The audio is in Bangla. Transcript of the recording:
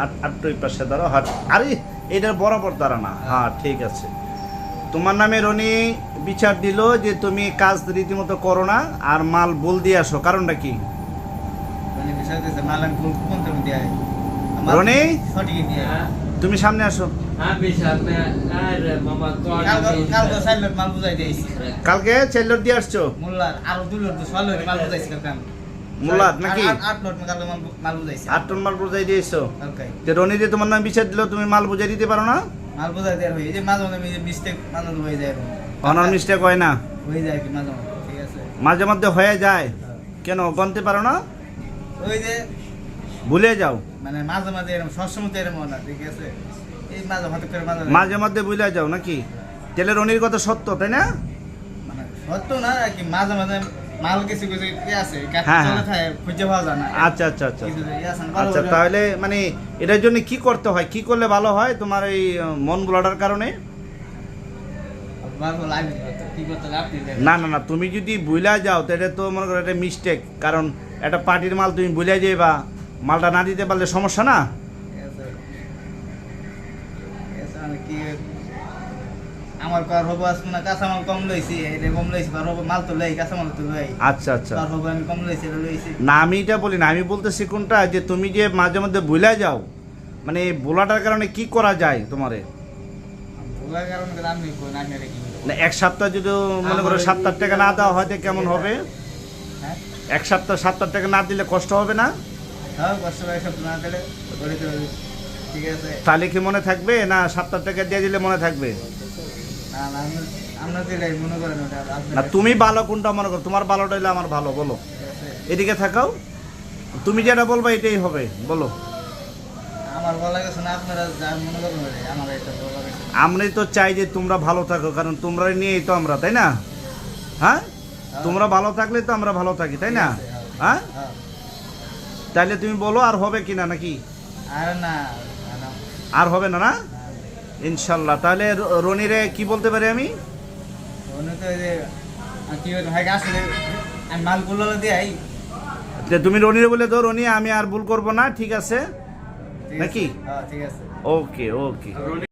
আর পাশে দাঁড়াও। হাত আরে এটার বরাবর দাঁড়া না। হ্যাঁ ঠিক আছে। তোমার নামে রনি বিচার দিল যে তুমি কাজ রীতিমতো করো না আর মাল বল দিয়ে আসো, কারণটা কি? রনি তুমি সামনে আসো। কালকে 4 লট দিয়ে আসছো মোল্লার নাকি? 8 টন মাল বুঝাই দিয়েছো। রনি যে তোমার নাম বিচার দিল, তুমি মাল বুঝাই দিতে পারো না? মাল বুঝাই দেওয়ার হয়ে যে মাঝে মাঝে মিস্টেক হয়ে যায়, অনার মিস্টেক হয় না? হয়ে যায় কি মাঝে মাঝে, ঠিক আছে মাঝে মধ্যে হয়ে যায়। কেন গনতে পারো না? ওই যে ভুলে যাও মানে মাঝে মাঝে এরকম সবসময় এরকম না, ঠিক আছে এই মাঝে হঠাৎ করে মাঝে মধ্যে ভুলে যাও নাকি? তেলে রনির কথা সত্য তাই না? মানে সত্য না আর কি, মাঝে মাঝে মাল কিছু কিছু আছে হ্যাঁ, চলে থাকে খুঁজে পাওয়া যায় না। আচ্ছা আচ্ছা আচ্ছা আচ্ছা। তাহলে মানে এটার জন্য কি করতে হয়, কি করলে ভালো হয় তোমার এই মন বোলাটার কারণে? না না না, তুমি যদি ভুলা যাও তাহলে তো মনে করো এটা মিস্টেক, কারণ একটা পার্টির মাল তুমি ভুলে যাইবা, মালটা না দিতে পারলে সমস্যা না? আমার কার হবো আসলে না, কাঁচা মাল কম লইছি, এটা কম লইছি, আর হবো মাল তো লই, কাঁচা মাল তো লই। আচ্ছা আচ্ছা। আর হবো আমি কম লইছি, এটা লইছি না, আমি এটা বলি না, আমি বলতেছি কোনটা, যে তুমি যে মাঝে মধ্যে ভুলে যাও, মানে বোলাটার কারণে কি করা যায় তোমারে? ভোলার কারণে আমি কই না, আমি রেখি না, 1 সপ্তাহ যদি মনে করো 7-8 টাকা না দেওয়া হয় তো কেমন হবে? হ্যাঁ 1 সপ্তাহ 7-8 টাকা না দিলে কষ্ট হবে না? হ্যাঁ কষ্ট করে সব না দিলে বলে তো, ঠিক আছে। তাহলে কি মনে থাকবে না 7-8 টাকা দিয়ে দিলে মনে থাকবে? না না আমরা তো এটাই মনে করেন ওটা না, তুমি ভালো কোনটা মনে করো? তোমার ভালোটা হইলে আমার ভালো, বলো। এদিকে থাকাও, তুমি যেটা বলবা এটাই হবে, বলো। আমার বলা গেছে না, আপনারা যা মনে করেন আমার এটা বলা গেছে। আমরাই তো চাই যে তোমরা ভালো থাকো, কারণ তোমরা নিয়েই তো আমরা, তাই না? হ্যাঁ, তোমরা ভালো থাকলে তো আমরা ভালো থাকি, তাই না? হ্যাঁ, তাইলে তুমি বলো আর হবে কিনা নাকি? আর না আর হবে না? না ইনশাল্লাহ। তাহলে রনিরে কি বলতে পারি আমি? উনি তো যে কি ভাই আসলে আমি মাল গুলো দিয়ে তুমি রনিরে বলে দাও, রনি আমি আর ভুল করবো না, ঠিক আছে নাকি? হ্যাঁ ঠিক আছে। ওকে ওকে।